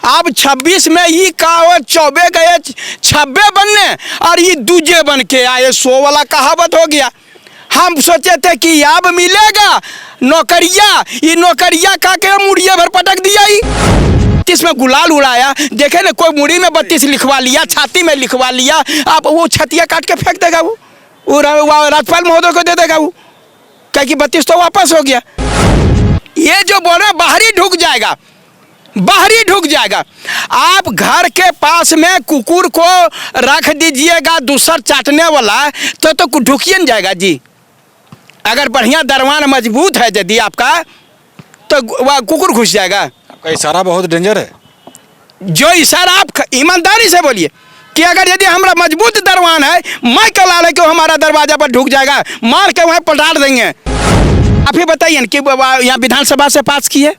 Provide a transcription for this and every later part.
अब 26 में ये कहावत चौबे गए 26 बनने और ये दूजे बन के आए 100 वाला कहावत हो गया। हम सोचे थे कि अब मिलेगा नौकरिया, ये नौकरिया खा के मुड़िया भर पटक दिया ही। 32 में गुलाल उड़ाया, देखे ना कोई मुड़ी में 32 लिखवा लिया, छाती में लिखवा लिया, आप वो छतिया काट के फेंक देगा वो राज्यपाल महोदय को दे देगा वो, कहे कि 32 तो वापस हो गया। ये जो बोले बाहरी ढुक जाएगा, बाहरी ढुक जाएगा। आप घर के पास में कुकुर को रख दीजिएगा दूसर चाटने वाला तो ढुकिए न जाएगा जी। अगर बढ़िया दरवान मजबूत है यदि आपका तो वह कुकुर घुस जाएगा। आपका इशारा बहुत डेंजर है। जो इशारा आप ईमानदारी से बोलिए कि अगर यदि हमारा मजबूत दरवान है, मैं कला ले के हमारा दरवाजा पर ढुक जाएगा, मार के वहाँ पलट देंगे। आप ही बताइए कि यहाँ विधानसभा से पास किए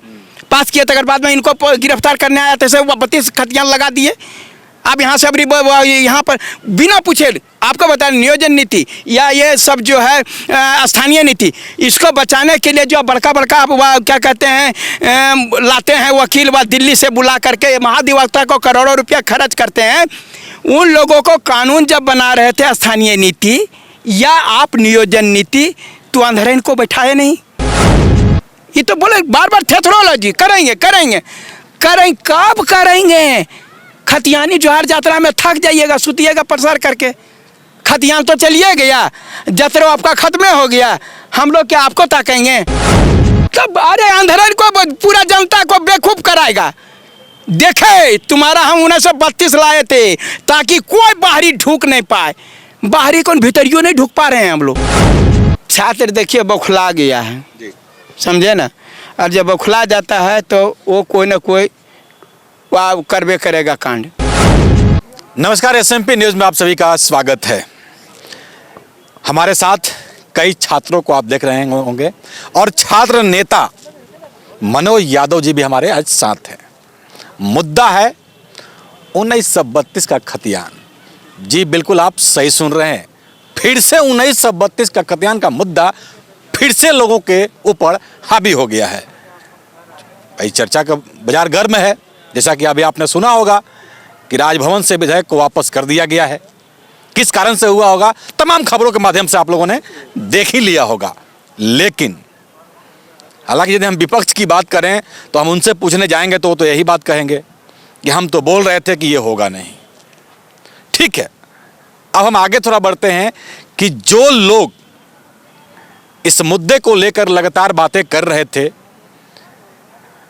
तो बाद में इनको गिरफ्तार करने आया तो 32 खतियान लगा दिए। अब यहाँ से यहाँ पर बिना पूछे आपको बता नियोजन नीति या ये सब जो है स्थानीय नीति, इसको बचाने के लिए जो बड़का आप क्या कहते हैं लाते हैं वकील व दिल्ली से बुला करके महाधिवक्ता को करोड़ों रुपया खर्च करते हैं। उन लोगों को कानून जब बना रहे थे स्थानीय नीति या आप नियोजन नीति, तो अंधेरे इनको बैठाए नहीं। ये तो बोले बार थेथरोलॉजी करेंगे कब करेंगे। खतियानी जोहार यात्रा में थक जाइएगा, सुतिएगा प्रसार करके। खतियान तो चलिए गया, जतरो आपका खत्म हो गया, हम लोग क्या आपको ताकेंगे? तब अरे अंधेरे को पूरा जनता को बेवकूफ कराएगा। देखे तुम्हारा हम 1932 लाए थे ताकि कोई बाहरी ढूक नहीं पाए। बाहरी कौन भीतरियों नहीं ढुक पा रहे हैं हम लोग। छात्र देखिए बौखला गया है, समझे ना। और जब बौखला जाता है तो वो कोई ना कोई वह करबे करेगा कांड। नमस्कार, SMP न्यूज़ में आप सभी का स्वागत है। हमारे साथ कई छात्रों को आप देख रहे होंगे और छात्र नेता मनोज यादव जी भी हमारे आज साथ हैं। मुद्दा है 1932 का खतियान। जी बिल्कुल आप सही सुन रहे हैं, फिर से 1932 का खतियान का मुद्दा फिर से लोगों के ऊपर हावी हो गया है। भाई चर्चा का बाजार गर्म है। जैसा कि अभी आपने सुना होगा कि राजभवन से विधेयक को वापस कर दिया गया है। किस कारण से हुआ होगा तमाम खबरों के माध्यम से आप लोगों ने देख ही लिया होगा। लेकिन हालांकि यदि हम विपक्ष की बात करें तो हम उनसे पूछने जाएंगे तो यही बात कहेंगे कि हम तो बोल रहे थे कि ये होगा नहीं। ठीक है, अब हम आगे थोड़ा बढ़ते हैं कि जो लोग इस मुद्दे को लेकर लगातार बातें कर रहे थे,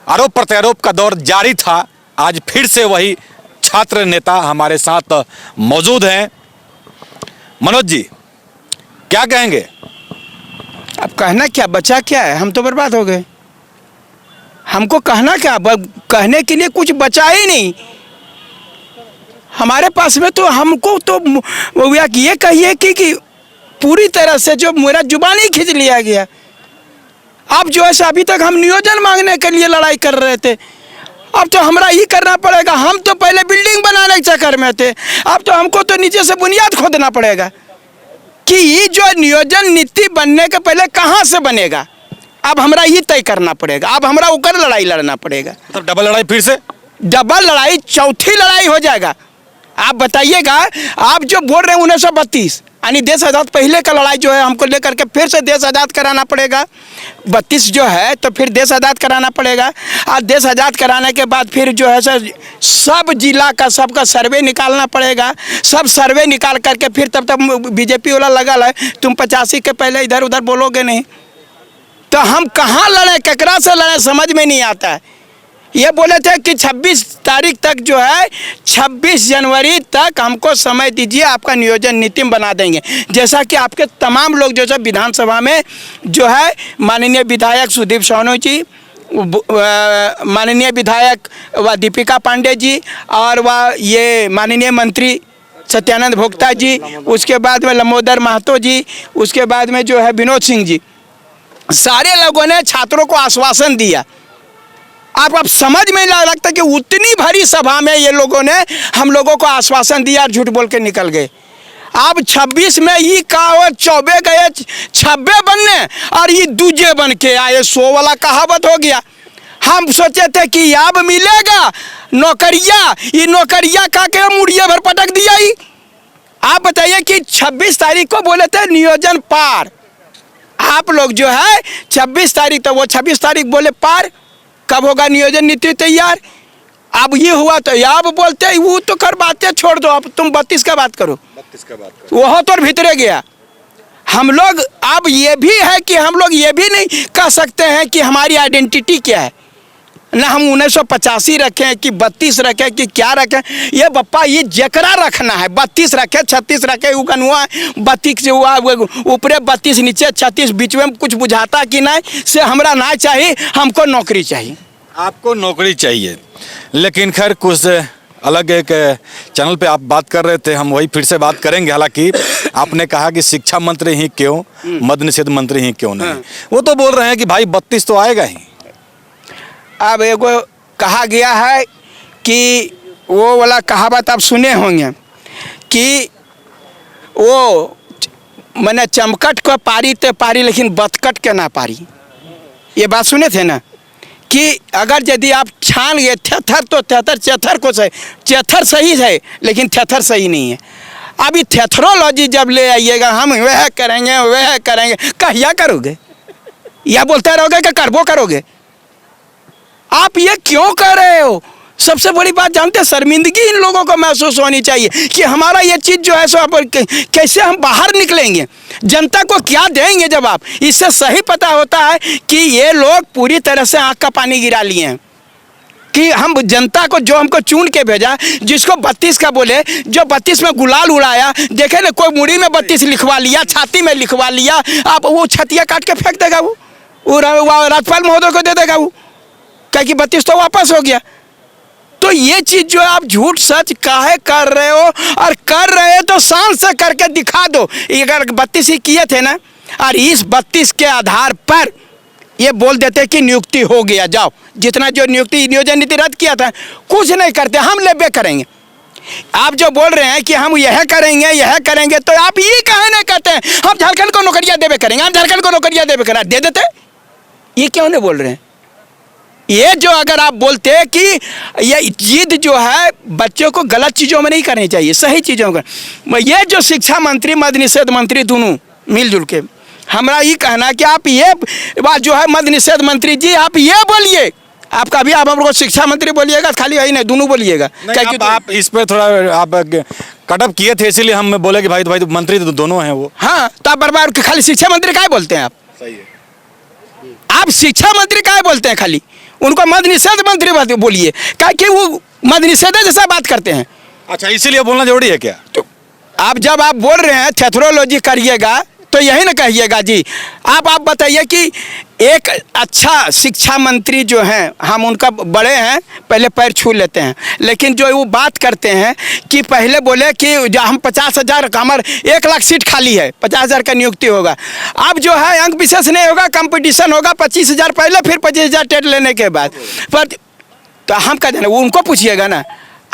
आरोप प्रत्यारोप का दौर जारी था, आज फिर से वही छात्र नेता हमारे साथ मौजूद हैं। मनोज जी क्या कहेंगे? अब कहना क्या बचा, क्या है? हम तो बर्बाद हो गए। हमको कहना क्या, कहने के लिए कुछ बचा ही नहीं हमारे पास में। तो हमको तो ये कहिए कि पूरी तरह से जो मेरा जुबान ही खींच लिया गया। अब जो है अभी तक हम नियोजन मांगने के लिए लड़ाई कर रहे थे, अब तो हमरा ही करना पड़ेगा। हम तो पहले बिल्डिंग बनाने के चक्कर में थे, अब तो हमको तो नीचे से बुनियाद खोदना पड़ेगा कि ये जो नियोजन नीति बनने के पहले कहाँ से बनेगा। अब हमरा ये तय करना पड़ेगा। अब हमरा ऊपर लड़ाई लड़ना पड़ेगा। तो डबल लड़ाई, फिर से डबल लड़ाई, चौथी लड़ाई हो जाएगा। आप बताइएगा, आप जो बोल रहे हैं 1932 यानी देश आज़ाद पहले का लड़ाई जो है हमको लेकर के फिर से देश आज़ाद कराना पड़ेगा। 32 जो है तो फिर देश आज़ाद कराना पड़ेगा। और देश आज़ाद कराने के बाद फिर जो है सर सब जिला का सबका सर्वे निकालना पड़ेगा। सब सर्वे निकाल करके फिर तब तक बीजेपी वाला लगा है तुम 85 के पहले इधर उधर बोलोगे नहीं, तो हम कहाँ लड़ें, केकरा से लड़ें, समझ में नहीं आता है। ये बोले थे कि 26 तारीख तक जो है 26 जनवरी तक हमको समय दीजिए, आपका नियोजन नीति बना देंगे। जैसा कि आपके तमाम लोग जो है विधानसभा में जो है माननीय विधायक सुदीप सोनू जी, माननीय विधायक व दीपिका पांडे जी और वह ये माननीय मंत्री सत्यानंद भोक्ता जी, उसके बाद में लंबोदर महतो जी, उसके बाद में जो है विनोद सिंह जी, सारे लोगों ने छात्रों को आश्वासन दिया। आप समझ में नहीं लगता कि उतनी भरी सभा में ये लोगों ने हम लोगों को आश्वासन दिया और झूठ बोल के निकल गए। अब 26 में ये कहावत चौबे गए 26 बनने और ये दूजे बन के आए 100 वाला कहावत हो गया। हम सोचे थे कि अब मिलेगा नौकरिया, ये नौकरिया खा के मुड़िया भर पटक दिया ही। आप बताइए कि 26 तारीख को बोले थे नियोजन पार, आप लोग जो है 26 तारीख तो वो 26 तारीख बोले पार, कब होगा नियोजन नीति तैयार? अब ये हुआ तो अब बोलते हैं वो तो कर बातें छोड़ दो, अब तुम 32 का बात करो, 32 का बात करो। वह तो भीतरे गया। हम लोग अब ये भी है कि हम लोग ये भी नहीं कह सकते हैं कि हमारी आइडेंटिटी क्या है, ना हम 1985 रखें कि 32 रखें कि क्या रखें। ये बप्पा ये जकरा रखना है 32 रखे 36 रखे, उगनुआ 32 से हुआ ऊपरे 32 नीचे 36 बीच में कुछ बुझाता कि नहीं से हमरा ना चाहिए, हमको नौकरी चाहिए। आपको नौकरी चाहिए, लेकिन खैर कुछ अलग एक चैनल पे आप बात कर रहे थे, हम वही फिर से बात करेंगे। हालांकि आपने कहा कि शिक्षा मंत्री ही क्यों, मद्य निषेध मंत्री ही क्यों नहीं, वो तो बोल रहे हैं कि भाई 32 तो आएगा ही। अब एगो कहा गया है कि वो वाला कहावत आप सुने होंगे कि वो मैंने चमकट को पारी ते पारी लेकिन बतकट के ना पारी, ये बात सुने थे ना कि अगर यदि आप छान गए थेथर तो थेथर चेथर को सही, चेथर सही है लेकिन थेथर सही नहीं है। अभी थेथरोलॉजी जब ले आइएगा हम वह करेंगे कहिया करोगे, या बोलते रहोगे कि करबो करोगे? आप ये क्यों कर रहे हो? सबसे बड़ी बात जानते हैं, शर्मिंदगी इन लोगों को महसूस होनी चाहिए कि हमारा ये चीज़ जो है सो कैसे हम बाहर निकलेंगे, जनता को क्या देंगे जवाब। इससे सही पता होता है कि ये लोग पूरी तरह से आँख का पानी गिरा लिए हैं कि हम जनता को जो हमको चुन के भेजा, जिसको 32 का बोले, जो 32 में गुलाल उड़ाया, देखे ना कोई मुड़ी में 32 लिखवा लिया, छाती में लिखवा लिया, आप वो छतिया काट के फेंक देगा, वो राज्यपाल महोदय को दे देगा, वो क्या कि 32 तो वापस हो गया। तो ये चीज जो आप झूठ सच काहे कर रहे हो, और कर रहे हो तो शान से करके दिखा दो। अगर 32 ही किए थे ना, और इस 32 के आधार पर ये बोल देते कि नियुक्ति हो गया, जाओ जितना जो नियुक्ति नियोजन नीति रद्द किया था कुछ नहीं करते, हम लेबे करेंगे। आप जो बोल रहे हैं कि हम यह करेंगे तो आप ये काहे नहीं कहते हैं हम झारखंड को नौकरियां देवे करेंगे, हम झारखंड को नौकरियां देवे करेंगे, दे देते। ये क्यों नहीं बोल रहे हैं? ये जो अगर आप बोलते हैं कि ये जिद जो है बच्चों को गलत चीज़ों में नहीं करनी चाहिए, सही चीज़ों में, ये जो शिक्षा मंत्री मद्य निषेध मंत्री दोनों मिलजुल के, हमारा ये कहना कि आप ये बात जो है मद्य निषेध मंत्री जी आप ये बोलिए, आपका भी आप हमको शिक्षा मंत्री बोलिएगा, खाली यही नहीं दोनों बोलिएगा। आप इस पर थोड़ा आप कटअप किए थे, इसीलिए हम बोले कि भाई तो मंत्री तो दोनों हैं वो। हाँ, तो आप बर्बाद खाली शिक्षा मंत्री काहे बोलते हैं? आप सही है, आप शिक्षा मंत्री काहे बोलते हैं? खाली उनको मद्य निषेध मंत्री बोलिए, क्या कि वो मद्य निषेध जैसा बात करते हैं। अच्छा, इसीलिए बोलना जरूरी है क्या? तो आप जब आप बोल रहे हैं थेथरोलॉजी करिएगा तो यही ना कहिएगा जी। आप बताइए कि एक अच्छा शिक्षा मंत्री जो हैं, हम उनका बड़े हैं, पहले पैर छू लेते हैं, लेकिन जो वो बात करते हैं कि पहले बोले कि जो हम 50,000 हमारे 1 लाख सीट खाली है, 50,000 का नियुक्ति होगा। अब जो है अंक विशेष नहीं होगा, कंपटीशन होगा, 25,000 पहले फिर 25,000 टेट लेने के बाद। पर तो हम क्या जाने, वो उनको पूछिएगा ना,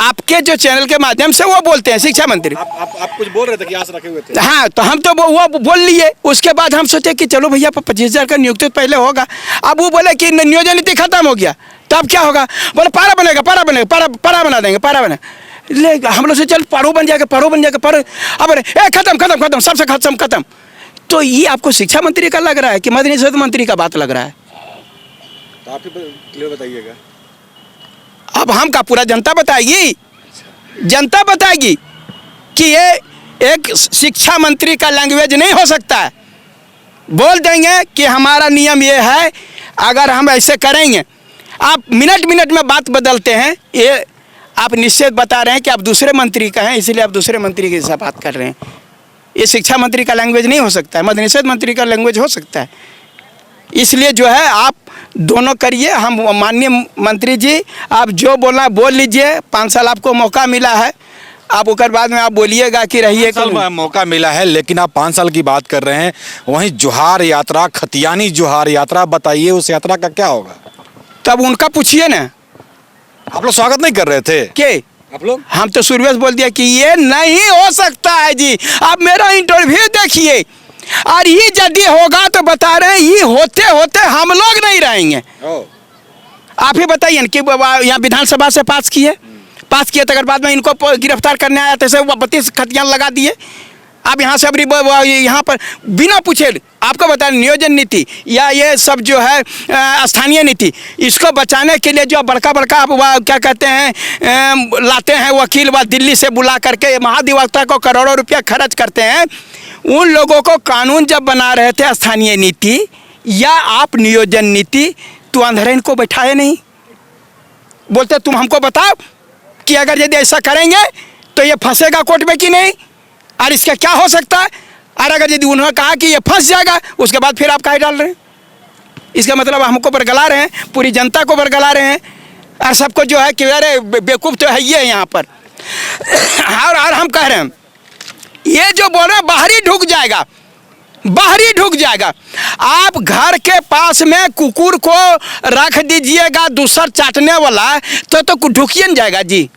आपके जो चैनल के माध्यम से वो बोलते हैं शिक्षा मंत्री। आप कुछ बोल रहे थे कि आस रखे हुए थे। हाँ, तो हम तो वो बोल लिए, उसके बाद हम सोचे कि चलो भैया 25,000 का नियुक्ति पहले होगा। अब वो बोले कि नियोजन नीति खत्म हो गया, तो अब क्या होगा? बोले पारा बना देंगे, पारा बना ले। हम लोग से चल पारो बन जाएगा, अब खत्म, सबसे खत्म। तो ये आपको शिक्षा मंत्री का लग रहा है कि मद्य निषेध मंत्री का बात लग रहा है? तो आप क्लियर बताइएगा। अब हम का पूरा जनता बताएगी, जनता बताएगी कि ये एक शिक्षा मंत्री का लैंग्वेज नहीं हो सकता है। बोल देंगे कि हमारा नियम ये है, अगर हम ऐसे करेंगे, आप मिनट में बात बदलते हैं। ये आप निश्चित बता रहे हैं कि आप दूसरे मंत्री का हैं, इसलिए आप दूसरे मंत्री के साथ बात कर रहे हैं। ये शिक्षा मंत्री का लैंग्वेज नहीं हो सकता है, मद्य निषेध मंत्री का लैंग्वेज हो सकता है। इसलिए जो है आप दोनों करिए। हम माननीय मंत्री जी, आप जो बोलना बोल लीजिए, 5 साल आपको मौका मिला है, आप उसके बाद में आप बोलिएगा कि रहिए। 5 साल मौका मिला है, लेकिन आप 5 साल की बात कर रहे हैं। वहीं जोहार यात्रा, खतियानी जोहार यात्रा, बताइए उस यात्रा का क्या होगा? तब उनका पूछिए ना। आप लोग स्वागत नहीं कर रहे थे के? आप लोग? हम तो शुरू से बोल दिया कि ये नहीं हो सकता है जी। आप मेरा इंटरव्यू देखिए, और ये यदि होगा तो बता रहे हैं, ये होते होते हम लोग नहीं रहेंगे। आप ही बताइए ना कि यहाँ विधानसभा से पास किए तो अगर बाद में इनको गिरफ्तार करने आया तो 32 खतियान लगा दिए। अब यहाँ से अभी यहाँ पर बिना पूछे आपको बता नियोजन नीति या ये सब जो है स्थानीय नीति, इसको बचाने के लिए जो बड़का क्या कहते हैं लाते हैं वकील व दिल्ली से बुला करके महाधिवक्ता को करोड़ों रुपया खर्च करते हैं। उन लोगों को कानून जब बना रहे थे स्थानीय नीति या आप नियोजन नीति, तो अंधेरे इनको बैठाए नहीं, बोलते तुम हमको बताओ कि अगर यदि ऐसा करेंगे तो ये फंसेगा कोर्ट में कि नहीं, और इसका क्या हो सकता है। और अगर यदि उन्होंने कहा कि ये फंस जाएगा, उसके बाद फिर आप काहे डाल रहे हैं। इसका मतलब हमको बरगला रहे हैं, पूरी जनता को बरगला रहे हैं, और सबको जो है कि अरे बेवकूफ़ तो है ये यहाँ पर। और हम कह रहे हैं ये जो बोल रहे हैं बाहरी ढुक जाएगा। आप घर के पास में कुकुर को रख दीजिएगा दूसर चाटने वाला, तो ढुकिए न जाएगा जी।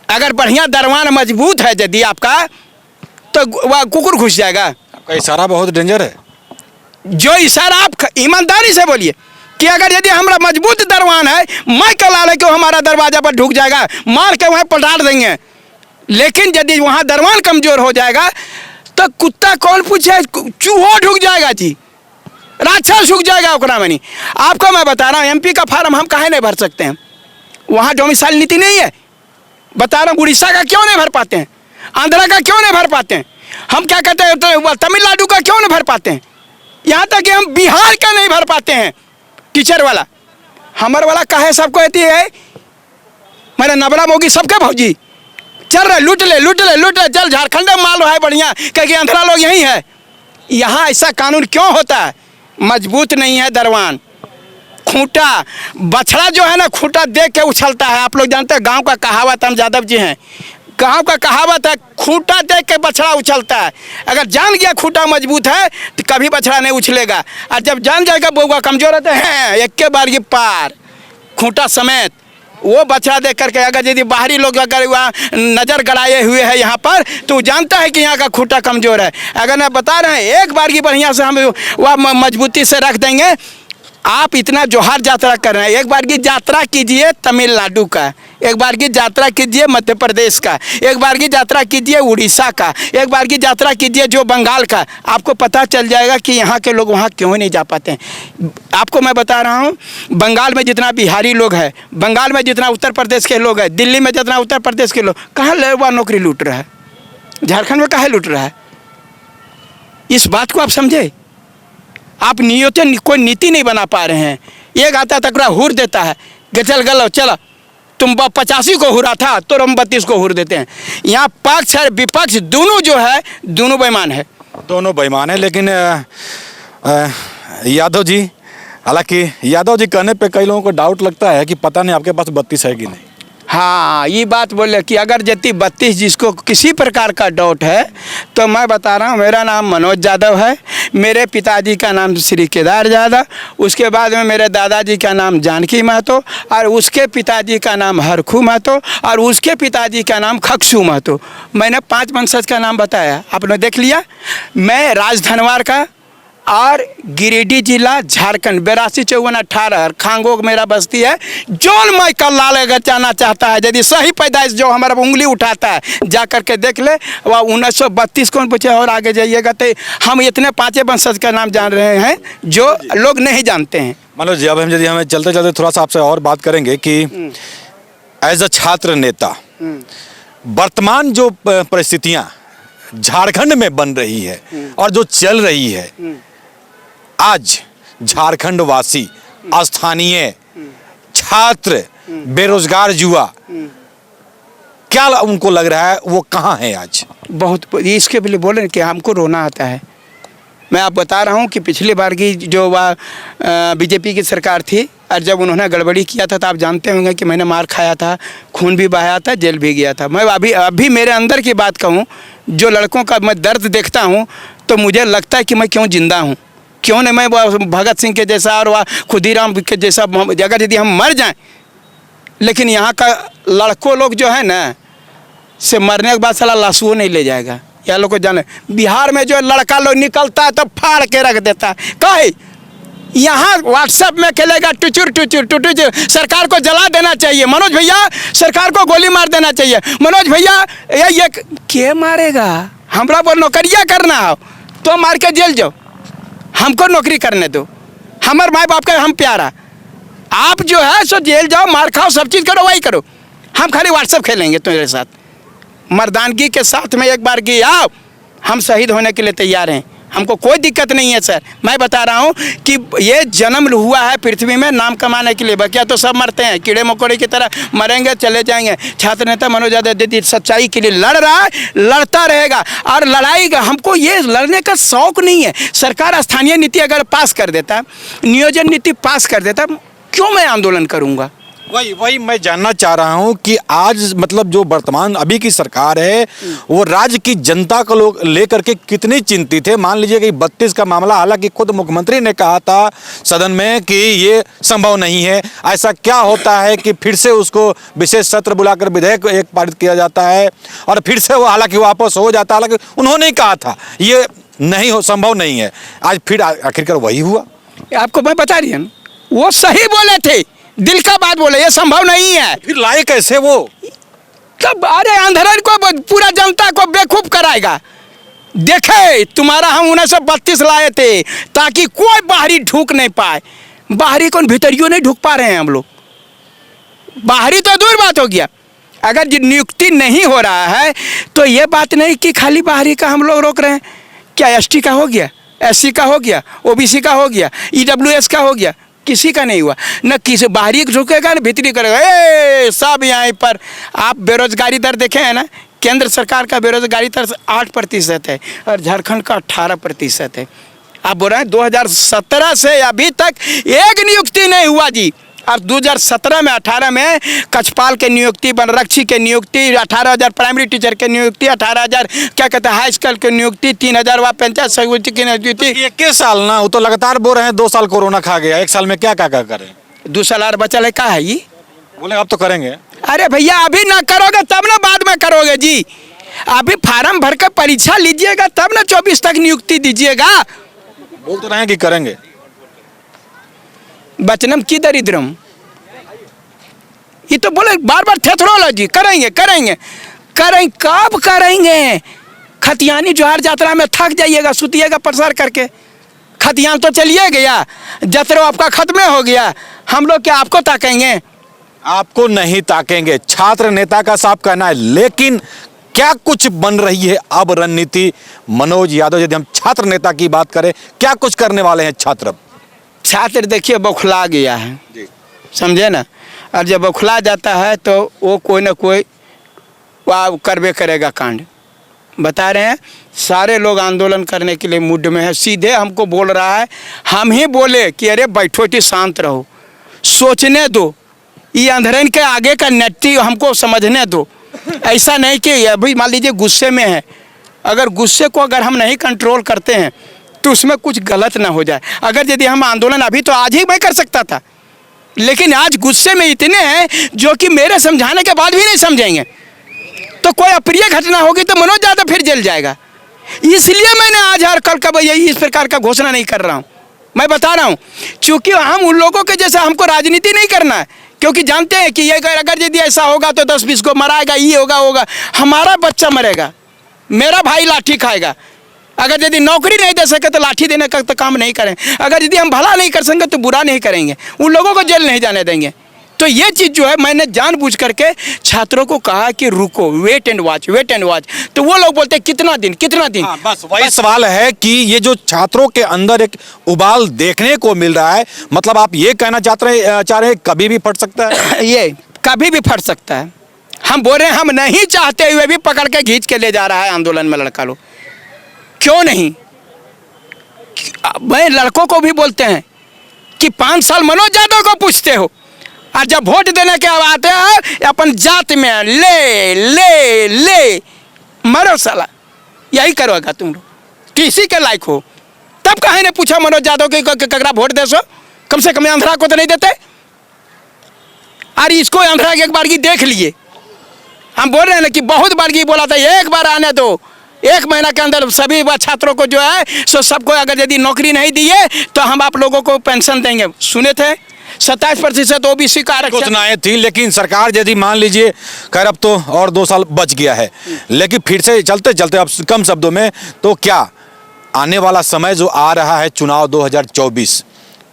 अगर बढ़िया दरवान मजबूत है यदि आपका, तो वह कुकुर घुस जाएगा। आपका इशारा बहुत डेंजर है। जो इशारा आप ईमानदारी से बोलिए कि अगर यदि हमारा मजबूत दरवान है, मैं कला ले क्यों हमारा दरवाजा पर ढुक जाएगा, मार के वहाँ पलटाड़ देंगे। लेकिन यदि वहाँ दरवान कमजोर हो जाएगा तो कुत्ता कौन पूछे, चूहो ढुक जाएगा जी, राक्षस ढुक जाएगा ओकरा में नहीं। आपको मैं बता रहा हूँ एमपी का फार्म हम काहे नहीं भर सकते हैं, वहाँ डोमिसाइल नीति नहीं है। बता रहा हूँ उड़ीसा का क्यों नहीं भर पाते हैं, आंध्रा का क्यों नहीं भर पाते हैं, हम क्या कहते हैं तो तमिलनाडु का क्यों नहीं भर पाते हैं, यहाँ तक कि हम बिहार का नहीं भर पाते हैं टीचर वाला। हमर वाला काहे सबको कहती है, मेरे नबरा मोगी सबके भौजी चल रहे लूट ले चल झारखंड में माल रहा है बढ़िया, क्योंकि आंध्रा लोग यही है। यहाँ ऐसा कानून क्यों होता है, मजबूत नहीं है दरवान। खूंटा बछड़ा जो है ना, खूंटा देख के उछलता है। आप लोग जानते हैं गांव का कहावत, हम यादव जी हैं, गांव का कहावत है खूंटा देख के बछड़ा उछलता है। अगर जान गया खूंटा मजबूत है तो कभी बछड़ा नहीं उछलेगा, और जब जान जाएगा बउआ कमजोर होते हैं एक के बार ये पार खूंटा समेत। वो बछड़ा देख करके अगर यदि बाहरी लोग अगर वहाँ नज़र गड़ाए हुए हैं यहाँ पर, तो जानता है कि यहाँ का खूंटा कमज़ोर है। अगर मैं बता रहे हैं एक बार की बढ़िया से हम वह मजबूती से रख देंगे। आप इतना जोहार यात्रा कर रहे हैं, एक बार की यात्रा कीजिए तमिलनाडु का, एक बार की यात्रा कीजिए मध्य प्रदेश का, एक बार की यात्रा कीजिए उड़ीसा का, एक बार की यात्रा कीजिए जो बंगाल का। आपको पता चल जाएगा कि यहाँ के लोग वहाँ क्यों नहीं जा पाते हैं। आपको मैं बता रहा हूँ, बंगाल में जितना बिहारी लोग हैं, बंगाल में जितना उत्तर प्रदेश के लोग हैं, दिल्ली में जितना उत्तर प्रदेश के लोग, कहाँ वह नौकरी लूट रहा है, झारखंड में कहाँ लूट रहा है। इस बात को आप समझे। आप नियोजन कोई नीति नहीं बना पा रहे हैं। एक आता तक हुर देता है कि चल गलो चलो, तुम 85 को हुरा था तो हम 32 को हुर देते हैं। यहाँ पक्ष और विपक्ष दोनों जो है, दोनों बेईमान है। दोनों बेईमान है। लेकिन यादव जी, हालांकि यादव जी कहने पे कई लोगों को डाउट लगता है कि पता नहीं आपके पास 32 है कि नहीं। हाँ, ये बात बोले कि अगर यदि 32 जिसको किसी प्रकार का डाउट है, तो मैं बता रहा हूँ मेरा नाम मनोज यादव है, मेरे पिताजी का नाम श्री केदार यादव, उसके बाद में मेरे दादाजी का नाम जानकी महतो, और उसके पिताजी का नाम हरखू महतो, और उसके पिताजी का नाम खक्सू महतो। मैंने 5 वंशज का नाम बताया, आपने देख लिया। मैं राजधनवार का और गिरिडीह जिला झारखंड 825418 खांगोग मेरा बस्ती है। जोन मैं कल लाल अगर जाना चाहता है, यदि सही पैदाइश जो हमारा उंगली उठाता है जा करके देख ले, वह 1932 कौन पूछे। और आगे जाइएगा तो हम इतने 5 वंशज का नाम जान रहे हैं जो लोग नहीं जानते हैं। मनोज जी, अब हम यदि हमें चलते चलते थोड़ा सा आपसे और बात करेंगे कि एज अ छात्र नेता वर्तमान जो परिस्थितियाँ झारखंड में बन रही है और जो चल रही है, आज झारखंड वासी, स्थानीय छात्र, बेरोजगार युवा, क्या उनको लग रहा है वो कहाँ है आज? बहुत इसके लिए बोले कि हमको रोना आता है। मैं आप बता रहा हूँ कि पिछली बार की जो वह बीजेपी की सरकार थी, और जब उन्होंने गड़बड़ी किया था तो आप जानते होंगे कि मैंने मार खाया था, खून भी बहाया था, जेल भी गया था। मैं अभी मेरे अंदर की बात कहूँ, जो लड़कों का मैं दर्द देखता हूँ तो मुझे लगता है कि मैं क्यों जिंदा हूँ, क्यों नहीं मैं भगत सिंह के जैसा और वह खुदीराम के जैसा, अगर यदि हम मर जाएं। लेकिन यहाँ का लड़कों लोग जो है ना, से मरने के बाद साला लाशुओं नहीं ले जाएगा। यह लोग को जाने, बिहार में जो लड़का लोग निकलता है तो फाड़ के रख देता है। काहे यहाँ व्हाट्सएप में खेलेगा टुचुर टुचुर टुचुर। सरकार को जला देना चाहिए मनोज भैया, सरकार को गोली मार देना चाहिए मनोज भैया। ये के मारेगा? हमरा वो नौकरिया करना हो तो मार के जेल जाओ, हमको नौकरी करने दो, हमारे माँ बाप का हम प्यारा। आप जो है सो जेल जाओ, मार खाओ, सब चीज़ करो, वही करो। हम खाली व्हाट्सएप खेलेंगे तुम्हारे साथ। मर्दानगी के साथ में एक बार की आओ, हम शहीद होने के लिए तैयार हैं, हमको कोई दिक्कत नहीं है सर। मैं बता रहा हूँ कि ये जन्म हुआ है पृथ्वी में नाम कमाने के लिए, बकिया तो सब मरते हैं, कीड़े मकोड़े की तरह मरेंगे, चले जाएंगे। छात्र नेता मनोज यादव दीदी सच्चाई के लिए लड़ रहा है, लड़ता रहेगा। और लड़ाई हमको ये लड़ने का शौक नहीं है। सरकार स्थानीय नीति अगर पास कर देता, नियोजन नीति पास कर देता, क्यों मैं आंदोलन करूँगा? वही मैं जानना चाह रहा हूं कि आज मतलब जो वर्तमान अभी की सरकार है वो राज्य की जनता को लोग लेकर के कितनी चिंतित है। मान लीजिए कि 32 का मामला, हालांकि खुद मुख्यमंत्री ने कहा था सदन में कि ये संभव नहीं है। ऐसा क्या होता है कि फिर से उसको विशेष सत्र बुलाकर विधेयक एक पारित किया जाता है और फिर से वो हालांकि वापस हो जाता है। हालांकि उन्होंने कहा था ये नहीं हो, संभव नहीं है, आज फिर आखिरकार वही हुआ। आपको मैं बता रही हूँ, वो सही बोले थे, दिल का बात बोले, ये संभव नहीं है। फिर लाए कैसे वो? तब अरे आंदोलन को पूरा जनता को बेवकूफ कराएगा। देखे तुम्हारा हम 1932 लाए थे ताकि कोई बाहरी ढूक नहीं पाए। बाहरी कौन, भीतरियों नहीं ढूक पा रहे हैं हम लोग। बाहरी तो दूर बात हो गया, अगर नियुक्ति नहीं हो रहा है तो ये बात नहीं कि खाली बाहरी का हम लोग रोक रहे हैं। क्या एसटी का हो गया, एससी का हो गया, ओबीसी का हो गया, ईडब्ल्यूएस का हो गया? किसी का नहीं हुआ। न किसी बाहरी झुकेगा न भीतरी करेगा। सब यहाँ पर आप बेरोजगारी दर देखे हैं ना, केंद्र सरकार का बेरोजगारी दर 8% है और झारखंड का 18% है। आप बोल रहे हैं 2017 से अभी तक एक नियुक्ति नहीं हुआ जी। और 2017 में 18 में कक्षपाल के नियुक्ति, वनरक्षी के नियुक्ति, 18,000 प्राइमरी टीचर के नियुक्ति, 18,000 क्या कहते हैं हाई स्कूल की नियुक्ति, 3,000 व पंचायत समिति की नियुक्ति। एक साल ना, वो तो लगातार बोल रहे हैं 2 साल कोरोना खा गया, 1 साल में क्या क्या करें? 2 साल और बचा है, क्या है ये? बोले अब तो करेंगे। अरे भैया अभी ना करोगे तब ना बाद में करोगे जी। अभी फार्म भर कर परीक्षा लीजिएगा तब ना 24 तक नियुक्ति दीजिएगा। बोल तो रहे हैं कि करेंगे। बचनम की दरिद्रम, ये तो बोले बार बार थेथरोलॉजी, करेंगे करेंगे करेंगे, कब करेंगे? खतियानी जोहार यात्रा में थक जाइएगा, सुतिएगा प्रसार करके। खतियान तो चलिए गया, जतरो आपका खत्म हो गया, हम लोग क्या आपको ताकेंगे? आपको नहीं ताकेंगे, छात्र नेता का साफ कहना है। लेकिन क्या कुछ बन रही है अब रणनीति मनोज यादव? यदि हम छात्र नेता की बात करें, क्या कुछ करने वाले हैं छात्र? छात्र देखिए बौखला गया है, समझे ना। और जब बौखला जाता है तो वो कोई ना कोई करबे करेगा कांड। बता रहे हैं सारे लोग आंदोलन करने के लिए मूड में है। सीधे हमको बोल रहा है, हम ही बोले कि अरे बैठो टी शांत रहो, सोचने दो, ये अंधेरन के आगे का नट्टी हमको समझने दो। ऐसा नहीं कि अभी मान लीजिए गुस्से में है, अगर गुस्से को अगर हम नहीं कंट्रोल करते हैं तो उसमें कुछ गलत ना हो जाए। अगर यदि हम आंदोलन अभी तो आज ही मैं कर सकता था, लेकिन आज गुस्से में इतने हैं जो कि मेरे समझाने के बाद भी नहीं समझेंगे। तो कोई अप्रिय घटना होगी तो मनोज यादव फिर जल जाएगा। इसलिए मैंने आज और कल का इस प्रकार का घोषणा नहीं कर रहा हूँ। मैं बता रहा हूँ क्योंकि हम उन लोगों के जैसे हमको राजनीति नहीं करना है, क्योंकि जानते हैं कि ये अगर यदि ऐसा होगा तो 10-20 को मराएगा, ये होगा, हमारा बच्चा मरेगा, मेरा भाई लाठी खाएगा। अगर यदि नौकरी नहीं दे सके तो लाठी देने का तो काम नहीं करें। अगर यदि हम भला नहीं कर सकेंगे तो बुरा नहीं करेंगे, उन लोगों को जेल नहीं जाने देंगे। तो ये चीज़ जो है मैंने जानबूझ करके छात्रों को कहा कि रुको, wait and watch, wait and watch. तो वो लोग बोलते हैं कितना दिन कितना दिन। बस वही सवाल है कि ये जो छात्रों के अंदर एक उबाल देखने को मिल रहा है, मतलब आप ये कहना चाह रहे हैं कभी भी फट सकता है? ये कभी भी फट सकता है। हम बोल रहे हैं हम नहीं चाहते हुए भी पकड़ के खींच के ले जा रहा है आंदोलन में लड़का लोग। क्यों नहीं? मैं लड़कों को भी बोलते हैं कि 5 साल मनोज यादव को पूछते हो और जब वोट देने के आते हैं अपन जात में ले ले ले मरो साला, यही करोगा तुम लोग, किसी के लायक हो। तब कहीं ने पूछा मनोज यादव के ककरा वोट दे सो, कम से कम आंध्रा को तो नहीं देते। और इसको आंध्रा की एक बार की देख लिए, हम बोल रहे हैं ना कि बहुत बार की बोला था एक बार आने दो, 1 महीना के अंदर सभी छात्रों को जो है सो सबको अगर यदि नौकरी नहीं दिए तो हम आप लोगों को पेंशन देंगे। सुने थे 27% ओबीसी का आरक्षण सूचनाएं थी, लेकिन सरकार यदि मान लीजिए खैर अब तो और 2 साल बच गया है, लेकिन फिर से चलते चलते अब कम शब्दों में तो क्या आने वाला समय जो आ रहा है चुनाव 2024,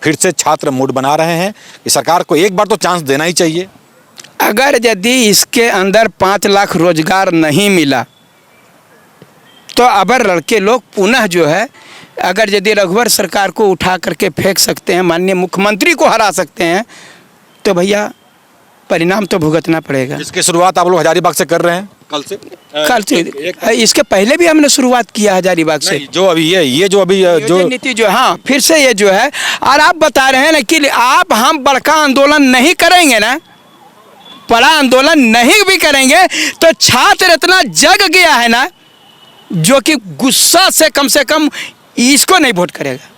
फिर से छात्र मूड बना रहे हैं कि सरकार को एक बार तो चांस देना ही चाहिए। अगर यदि इसके अंदर 5 लाख रोजगार नहीं मिला तो अबर लड़के लोग पुनः जो है अगर यदि रघुवर सरकार को उठा करके फेंक सकते हैं, माननीय मुख्यमंत्री को हरा सकते हैं, तो भैया परिणाम तो भुगतना पड़ेगा। इसकी शुरुआत आप लोग हजारीबाग से कर रहे हैं कल से? इसके पहले भी हमने शुरुआत किया हजारीबाग से। जो अभी ये जो अभी जो नीति जो हाँ फिर से ये जो है, और आप बता रहे हैं ना कि आप हम बड़का आंदोलन नहीं करेंगे ना, बड़ा आंदोलन नहीं भी करेंगे तो छात्र इतना जग गया है ना जो कि गुस्सा से कम इसको नहीं वोट करेगा।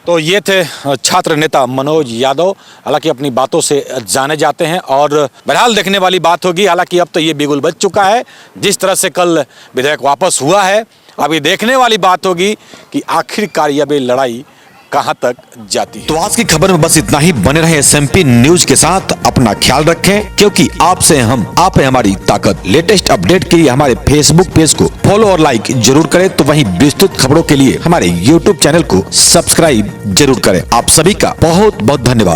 तो ये थे छात्र नेता मनोज यादव, हालांकि अपनी बातों से जाने जाते हैं और बहरहाल देखने वाली बात होगी। हालांकि अब तो ये बिगुल बज चुका है, जिस तरह से कल विधेयक वापस हुआ है, अभी देखने वाली बात होगी कि आखिरकार यह लड़ाई कहां तक जाती है। तो आज की खबर में बस इतना ही। बने रहे SMP न्यूज के साथ, अपना ख्याल रखें, क्योंकि आपसे हम, आप है हमारी ताकत। लेटेस्ट अपडेट के लिए हमारे फेसबुक पेज को फॉलो और लाइक जरूर करें, तो वहीं विस्तृत खबरों के लिए हमारे YouTube चैनल को सब्सक्राइब जरूर करें। आप सभी का बहुत बहुत धन्यवाद।